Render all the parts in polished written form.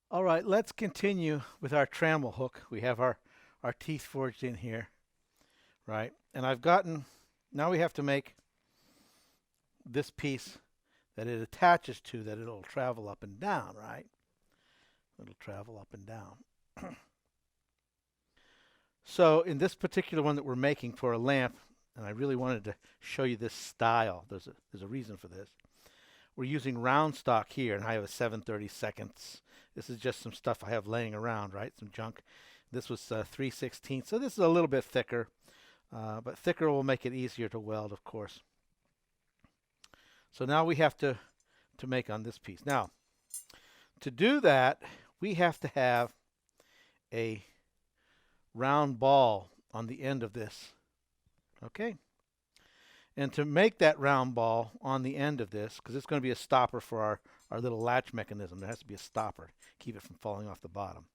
All right, let's continue with our trammel hook. We have our teeth forged in here, right? And now we have to make this piece that it attaches to that it'll travel up and down, right? It'll travel up and down. So in this particular one that we're making for a lamp, and I really wanted to show you this style, there's a reason for this. We're using round stock here, and I have a 7/32. This is just some stuff I have laying around, right? Some junk. This was 3/16, so this is a little bit thicker, but thicker will make it easier to weld, of course. So now we have to make on this piece. Now, to do that, we have to have a round ball on the end of this, okay? And to make that round ball on the end of this, because it's going to be a stopper for our little latch mechanism, there has to be a stopper, keep it from falling off the bottom.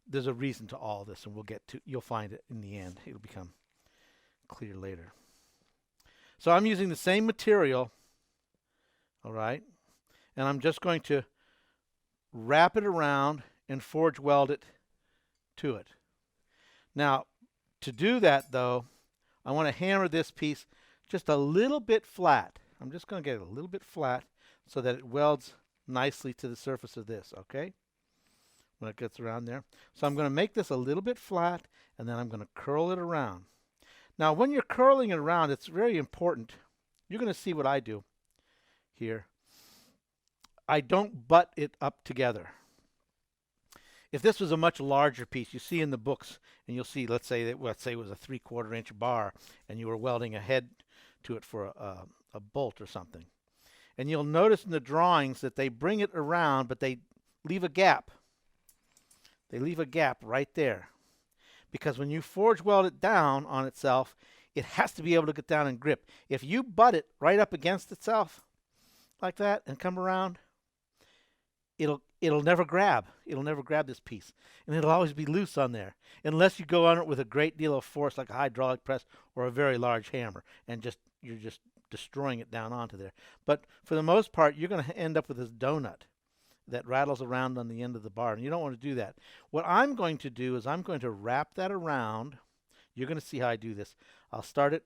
There's a reason to all this, and you'll find it in the end. It'll become clear later. So I'm using the same material, all right, and I'm just going to wrap it around and forge weld it to it. Now, to do that though, I want to hammer this piece just a little bit flat. I'm just going to get it a little bit flat so that it welds nicely to the surface of this, okay? When it gets around there. So I'm going to make this a little bit flat, and then I'm going to curl it around. Now, when you're curling it around, it's very important. You're going to see what I do here. I don't butt it up together. If this was a much larger piece, you see in the books, and you'll see, let's say it was a 3/4 inch bar, and you were welding a head to it for a bolt or something. And you'll notice in the drawings that they bring it around, but they leave a gap. They leave a gap right there. Because when you forge weld it down on itself, it has to be able to get down and grip. If you butt it right up against itself like that and come around, it'll never grab. It'll never grab this piece. And it'll always be loose on there. Unless you go on it with a great deal of force like a hydraulic press or a very large hammer and you're just destroying it down onto there. But for the most part, you're going to end up with this donut that rattles around on the end of the bar, and you don't want to do that. What I'm going to do is I'm going to wrap that around. You're going to see how I do this. I'll start it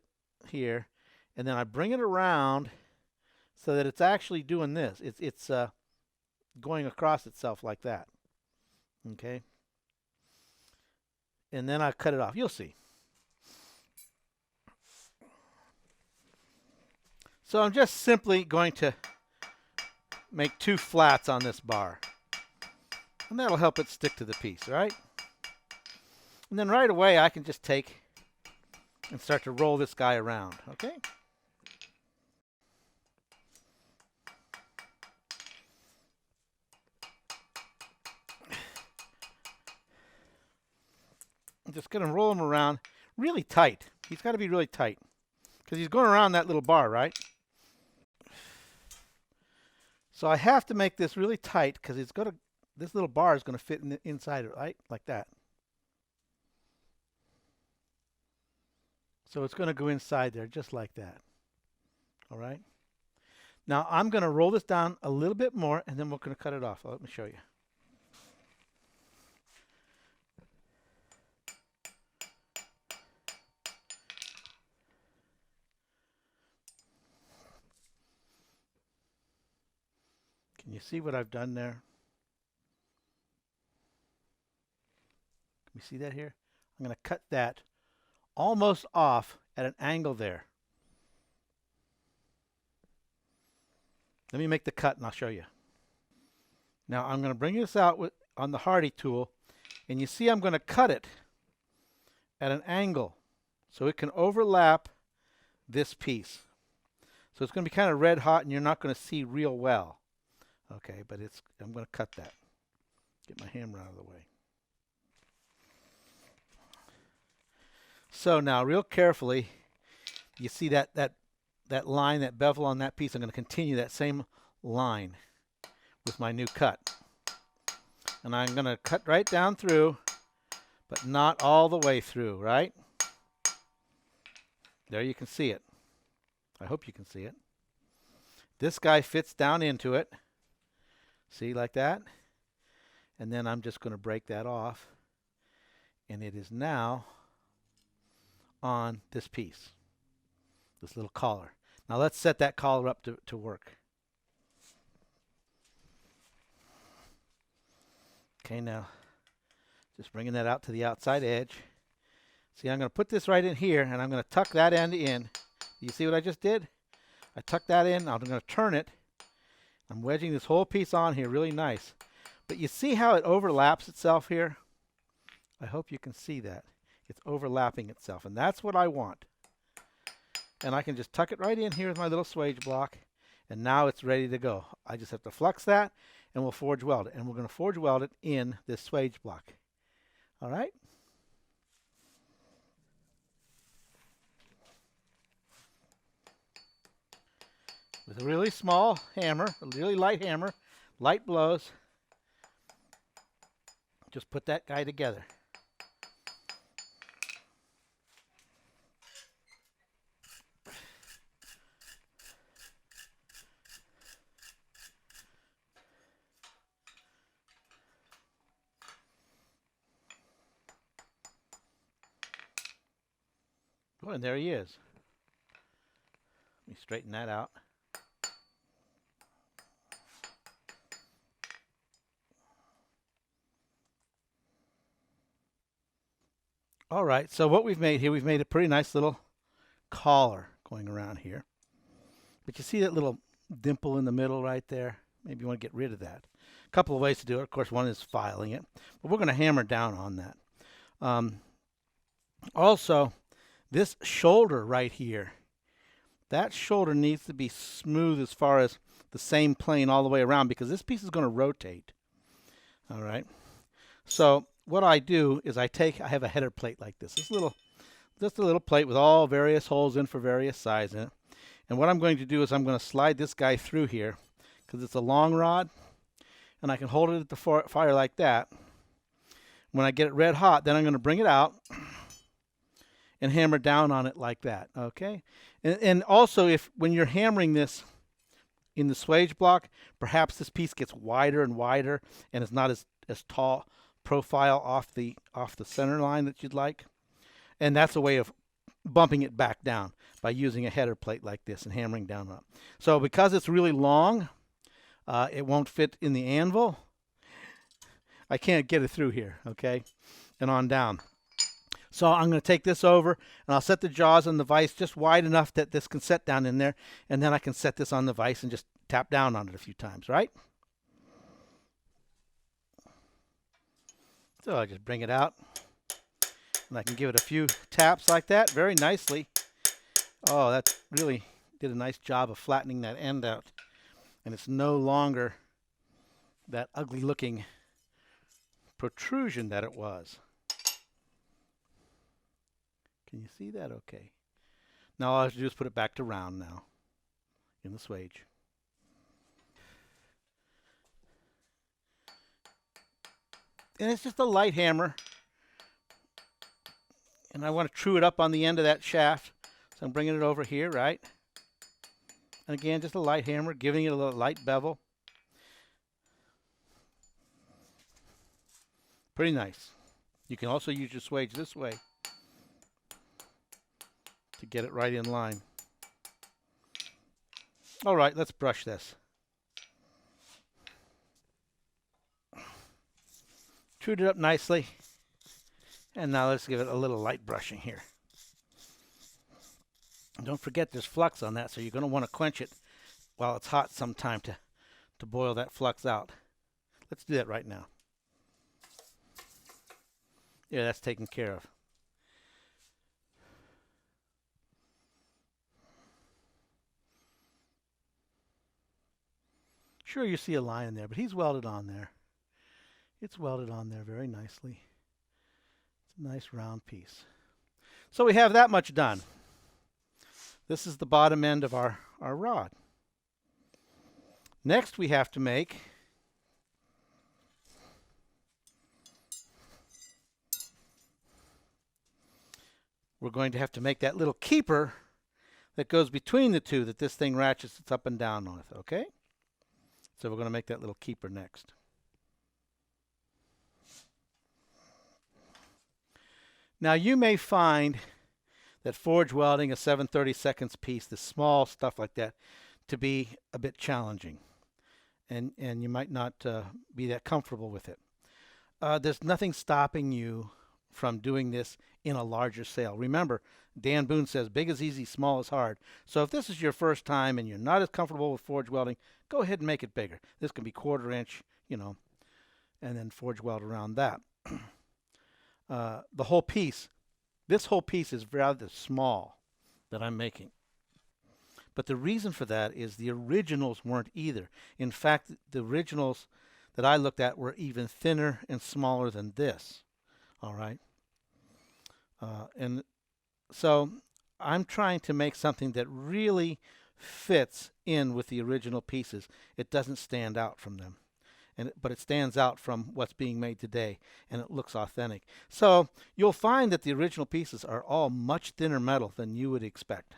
here, and then I bring it around so that it's actually doing this. It's going across itself like that. Okay? And then I cut it off. You'll see. So I'm just simply going to make 2 flats on this bar. And that'll help it stick to the piece, right? And then right away I can just take and start to roll this guy around, okay? I'm just going to roll him around really tight. He's got to be really tight because he's going around that little bar, right? So I have to make this really tight because this little bar is going to fit inside it, right? Like that. So it's going to go inside there just like that. All right. Now I'm going to roll this down a little bit more, and then we're going to cut it off. Let me show you. Can you see what I've done there? Can you see that here? I'm going to cut that almost off at an angle there. Let me make the cut and I'll show you. Now I'm going to bring this out on the Hardy tool, and you see I'm going to cut it at an angle so it can overlap this piece. So it's going to be kind of red hot and you're not going to see real well. Okay, but I'm going to cut that. Get my hammer out of the way. So now real carefully, you see that line, that bevel on that piece. I'm going to continue that same line with my new cut. And I'm going to cut right down through, but not all the way through, right? There you can see it. I hope you can see it. This guy fits down into it. See, like that? And then I'm just going to break that off. And it is now on this piece, this little collar. Now let's set that collar up to work. Okay, now just bringing that out to the outside edge. See, I'm going to put this right in here, and I'm going to tuck that end in. You see what I just did? I tucked that in. I'm going to turn it. I'm wedging this whole piece on here really nice. But you see how it overlaps itself here? I hope you can see that. It's overlapping itself, and that's what I want. And I can just tuck it right in here with my little swage block, and now it's ready to go. I just have to flux that, and we'll forge weld it. And we're going to forge weld it in this swage block. All right? With a really small hammer, a really light hammer, light blows, just put that guy together. Oh, and there he is. Let me straighten that out. All right, so what we've made here, we've made a pretty nice little collar going around here. But you see that little dimple in the middle right there? Maybe you want to get rid of that. A couple of ways to do it. Of course, one is filing it, but we're going to hammer down on that. Also, this shoulder right here, that shoulder needs to be smooth as far as the same plane all the way around, because this piece is going to rotate. All right. So what I do is I have a header plate like this. Just a little plate with all various holes in for various size in it. And what I'm going to do is I'm going to slide this guy through here, because it's a long rod, and I can hold it at the fire like that. When I get it red hot, then I'm going to bring it out and hammer down on it like that. Okay. And also, when you're hammering this in the swage block, perhaps this piece gets wider and wider and is not as tall profile off the center line that you'd like. And that's a way of bumping it back down by using a header plate like this and hammering down on it. So because it's really long, it won't fit in the anvil. I can't get it through here, okay, and on down. So I'm going to take this over, and I'll set the jaws on the vise just wide enough that this can set down in there, and then I can set this on the vise and just tap down on it a few times, right? So I just bring it out, and I can give it a few taps like that very nicely. Oh, that really did a nice job of flattening that end out, and it's no longer that ugly looking protrusion that it was. Can you see that okay? Now all I have to do is put it back to round now in the swage. And it's just a light hammer. And I want to true it up on the end of that shaft. So I'm bringing it over here, right? And again, just a light hammer, giving it a little light bevel. Pretty nice. You can also use your swage this way to get it right in line. All right, let's brush this. Trued it up nicely. And now let's give it a little light brushing here. Don't forget there's flux on that, so you're going to want to quench it while it's hot sometime to boil that flux out. Let's do that right now. Yeah, that's taken care of. Sure, you see a line in there, but he's welded on there. It's welded on there very nicely. It's a nice round piece. So we have that much done. This is the bottom end of our rod. Next we have to make that little keeper that goes between the two that this thing ratchets up and down with, okay? So we're going to make that little keeper next. Now you may find that forge welding, a 7/32 piece, the small stuff like that, to be a bit challenging, and you might not be that comfortable with it. There's nothing stopping you from doing this in a larger scale. Remember, Dan Boone says big is easy, small is hard. So if this is your first time and you're not as comfortable with forge welding, go ahead and make it bigger. This can be 1/4 inch, and then forge weld around that. The whole piece, this whole piece is rather small that I'm making. But the reason for that is the originals weren't either. In fact, the originals that I looked at were even thinner and smaller than this. All right. And so I'm trying to make something that really fits in with the original pieces. It doesn't stand out from them. But it stands out from what's being made today, and it looks authentic. So you'll find that the original pieces are all much thinner metal than you would expect.